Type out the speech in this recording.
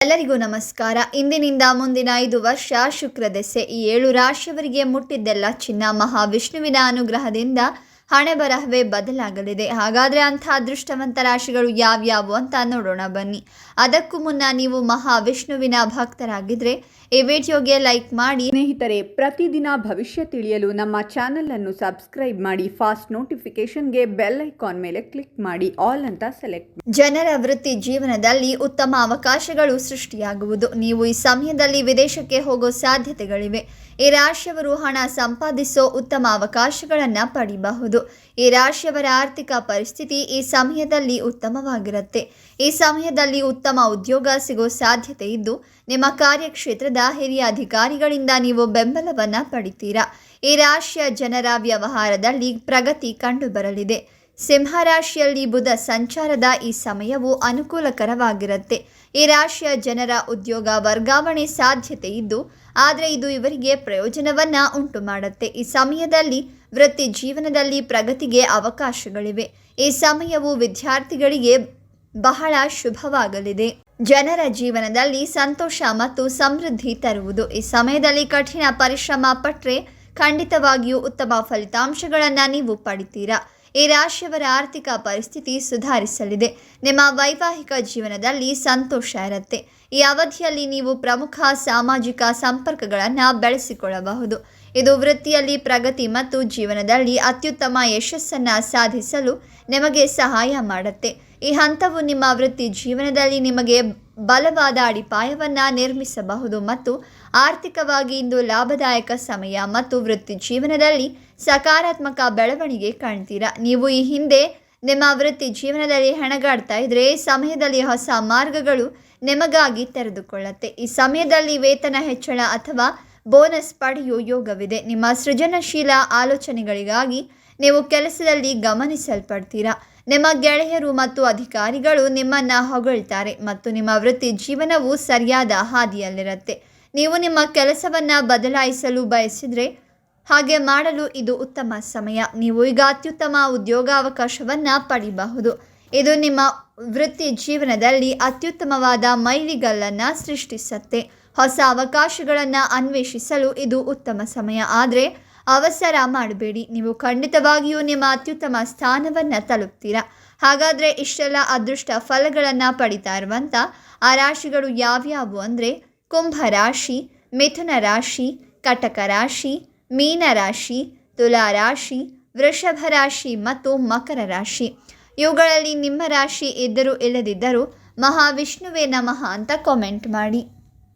ಎಲ್ಲರಿಗೂ ನಮಸ್ಕಾರ. ಇಂದಿನಿಂದ ಮುಂದಿನ 5 ವರ್ಷ ಶುಕ್ರ ದೆಸೆ. ಈ 7 ರಾಶಿಯವರಿಗೆ ಮುಟ್ಟಿದ್ದೆಲ್ಲ ಚಿನ್ನ. ಮಹಾವಿಷ್ಣುವಿನ ಅನುಗ್ರಹದಿಂದ ಹಣೆ ಬರಹವೇ ಬದಲಾಗಲಿದೆ. ಹಾಗಾದರೆ ಅಂಥ ಅದೃಷ್ಟವಂತ ರಾಶಿಗಳು ಯಾವ್ಯಾವು ಅಂತ ನೋಡೋಣ ಬನ್ನಿ. ಅದಕ್ಕೂ ಮುನ್ನ ನೀವು ಮಹಾವಿಷ್ಣುವಿನ ಭಕ್ತರಾಗಿದ್ದರೆ ಈ ವಿಡಿಯೋಗೆ ಲೈಕ್ ಮಾಡಿ. ಸ್ನೇಹಿತರೆ, ಪ್ರತಿದಿನ ಭವಿಷ್ಯ ತಿಳಿಯಲು ನಮ್ಮ ಚಾನೆಲ್ ಅನ್ನು ಸಬ್ಸ್ಕ್ರೈಬ್ ಮಾಡಿ. ಫಾಸ್ಟ್ ನೋಟಿಫಿಕೇಶನ್ಗೆ ಬೆಲ್ ಐಕಾನ್ ಮೇಲೆ ಕ್ಲಿಕ್ ಮಾಡಿ, ಆಲ್ ಅಂತ ಸೆಲೆಕ್ಟ್ ಮಾಡಿ. ಜನರ ವೃತ್ತಿ ಜೀವನದಲ್ಲಿ ಉತ್ತಮ ಅವಕಾಶಗಳು ಸೃಷ್ಟಿಯಾಗುವುದು. ನೀವು ಈ ಸಮಯದಲ್ಲಿ ವಿದೇಶಕ್ಕೆ ಹೋಗೋ ಸಾಧ್ಯತೆಗಳಿವೆ. ಈ ರಾಶಿಯವರು ಹಣ ಸಂಪಾದಿಸೋ ಉತ್ತಮ ಅವಕಾಶಗಳನ್ನು ಪಡೆಯಬಹುದು. ಈ ರಾಶಿಯವರ ಆರ್ಥಿಕ ಪರಿಸ್ಥಿತಿ ಈ ಸಮಯದಲ್ಲಿ ಉತ್ತಮವಾಗಿರುತ್ತೆ. ಈ ಸಮಯದಲ್ಲಿ ಉತ್ತಮ ಉದ್ಯೋಗ ಸಿಗೋ ಸಾಧ್ಯತೆ ಇದ್ದು, ನಿಮ್ಮ ಕಾರ್ಯಕ್ಷೇತ್ರದ ಹಿರಿಯ ಅಧಿಕಾರಿಗಳಿಂದ ನೀವು ಬೆಂಬಲವನ್ನು ಪಡಿತೀರಾ. ಈ ರಾಶಿಯ ಜನರ ವ್ಯವಹಾರದಲ್ಲಿ ಪ್ರಗತಿ ಕಂಡುಬರಲಿದೆ. ಸಿಂಹರಾಶಿಯಲ್ಲಿ ಬುಧ ಸಂಚಾರದ ಈ ಸಮಯವು ಅನುಕೂಲಕರವಾಗಿರುತ್ತೆ. ಈ ರಾಶಿಯ ಜನರ ಉದ್ಯೋಗ ವರ್ಗಾವಣೆ ಸಾಧ್ಯತೆ ಇದ್ದು, ಆದರೆ ಇದು ಇವರಿಗೆ ಪ್ರಯೋಜನವನ್ನು ಉಂಟು ಮಾಡುತ್ತೆ. ಈ ಸಮಯದಲ್ಲಿ ವೃತ್ತಿ ಜೀವನದಲ್ಲಿ ಪ್ರಗತಿಗೆ ಅವಕಾಶಗಳಿವೆ. ಈ ಸಮಯವು ವಿದ್ಯಾರ್ಥಿಗಳಿಗೆ ಬಹಳ ಶುಭವಾಗಲಿದೆ. ಜನರ ಜೀವನದಲ್ಲಿ ಸಂತೋಷ ಮತ್ತು ಸಮೃದ್ಧಿ ತರುವುದು. ಈ ಸಮಯದಲ್ಲಿ ಕಠಿಣ ಪರಿಶ್ರಮ ಪಟ್ಟರೆ ಖಂಡಿತವಾಗಿಯೂ ಉತ್ತಮ ಫಲಿತಾಂಶಗಳನ್ನು ನೀವು ಪಡಿತೀರಾ. ಈ ರಾಶಿಯವರ ಆರ್ಥಿಕ ಪರಿಸ್ಥಿತಿ ಸುಧಾರಿಸಲಿದೆ. ನಿಮ್ಮ ವೈವಾಹಿಕ ಜೀವನದಲ್ಲಿ ಸಂತೋಷ ಇರುತ್ತೆ. ಈ ಅವಧಿಯಲ್ಲಿ ನೀವು ಪ್ರಮುಖ ಸಾಮಾಜಿಕ ಸಂಪರ್ಕಗಳನ್ನು ಬೆಳೆಸಿಕೊಳ್ಳಬಹುದು. ಇದು ವೃತ್ತಿಯಲ್ಲಿ ಪ್ರಗತಿ ಮತ್ತು ಜೀವನದಲ್ಲಿ ಅತ್ಯುತ್ತಮ ಯಶಸ್ಸನ್ನು ಸಾಧಿಸಲು ನಿಮಗೆ ಸಹಾಯ ಮಾಡುತ್ತೆ. ಈ ಹಂತವು ನಿಮ್ಮ ವೃತ್ತಿ ಜೀವನದಲ್ಲಿ ನಿಮಗೆ ಬಲವಾದ ಅಡಿಪಾಯವನ್ನು ನಿರ್ಮಿಸಬಹುದು ಮತ್ತು ಆರ್ಥಿಕವಾಗಿ ಇಂದು ಲಾಭದಾಯಕ ಸಮಯ ಮತ್ತು ವೃತ್ತಿ ಜೀವನದಲ್ಲಿ ಸಕಾರಾತ್ಮಕ ಬೆಳವಣಿಗೆ ಕಾಣ್ತೀರಾ. ನೀವು ಈ ಹಿಂದೆ ನಿಮ್ಮ ವೃತ್ತಿ ಜೀವನದಲ್ಲಿ ಹೆಣಗಾಡ್ತಾ ಇದ್ದರೆ ಈ ಸಮಯದಲ್ಲಿ ಹೊಸ ಮಾರ್ಗಗಳು ನಿಮಗಾಗಿ ತೆರೆದುಕೊಳ್ಳುತ್ತೆ. ಈ ಸಮಯದಲ್ಲಿ ವೇತನ ಹೆಚ್ಚಳ ಅಥವಾ ಬೋನಸ್ ಪಡೆಯುವ ಯೋಗವಿದೆ. ನಿಮ್ಮ ಸೃಜನಶೀಲ ಆಲೋಚನೆಗಳಿಗಾಗಿ ನೀವು ಕೆಲಸದಲ್ಲಿ ಗಮನಿಸಲ್ಪಡ್ತೀರಾ. ನಿಮ್ಮ ಗೆಳೆಯರು ಮತ್ತು ಅಧಿಕಾರಿಗಳು ನಿಮ್ಮನ್ನು ಹೊಗಳ್ತಾರೆ ಮತ್ತು ನಿಮ್ಮ ವೃತ್ತಿ ಜೀವನವು ಸರಿಯಾದ ಹಾದಿಯಲ್ಲಿರುತ್ತೆ. ನೀವು ನಿಮ್ಮ ಕೆಲಸವನ್ನು ಬದಲಾಯಿಸಲು ಬಯಸಿದರೆ ಹಾಗೆ ಮಾಡಲು ಇದು ಉತ್ತಮ ಸಮಯ. ನೀವು ಈಗ ಅತ್ಯುತ್ತಮ ಉದ್ಯೋಗಾವಕಾಶವನ್ನು ಪಡೆಯಬಹುದು. ಇದು ನಿಮ್ಮ ವೃತ್ತಿ ಜೀವನದಲ್ಲಿ ಅತ್ಯುತ್ತಮವಾದ ಮೈಲಿಗಲ್ಲನ್ನು ಸೃಷ್ಟಿಸುತ್ತೆ. ಹೊಸ ಅವಕಾಶಗಳನ್ನು ಅನ್ವೇಷಿಸಲು ಇದು ಉತ್ತಮ ಸಮಯ. ಆದರೆ ಅವಸರ ಮಾಡಬೇಡಿ. ನೀವು ಖಂಡಿತವಾಗಿಯೂ ನಿಮ್ಮ ಅತ್ಯುತ್ತಮ ಸ್ಥಾನವನ್ನು ತಲುಪ್ತೀರಾ. ಹಾಗಾದರೆ ಇಷ್ಟೆಲ್ಲ ಅದೃಷ್ಟ ಫಲಗಳನ್ನು ಪಡಿತಾ ಇರುವಂಥ ಆ ರಾಶಿಗಳು ಯಾವ್ಯಾವು ಅಂದರೆ ಕುಂಭ ರಾಶಿ, ಮಿಥುನ ರಾಶಿ, ಕಟಕ ರಾಶಿ, ಮೀನ ರಾಶಿ, ತುಲಾ ರಾಶಿ, ವೃಷಭ ರಾಶಿ ಮತ್ತು ಮಕರ ರಾಶಿ. ಇವುಗಳಲ್ಲಿ ನಿಮ್ಮ ರಾಶಿ ಇದ್ದರೂ ಇಲ್ಲದಿದ್ದರೂ ಮಹಾವಿಷ್ಣುವೇ ನಮಃ ಅಂತ ಕಾಮೆಂಟ್ ಮಾಡಿ.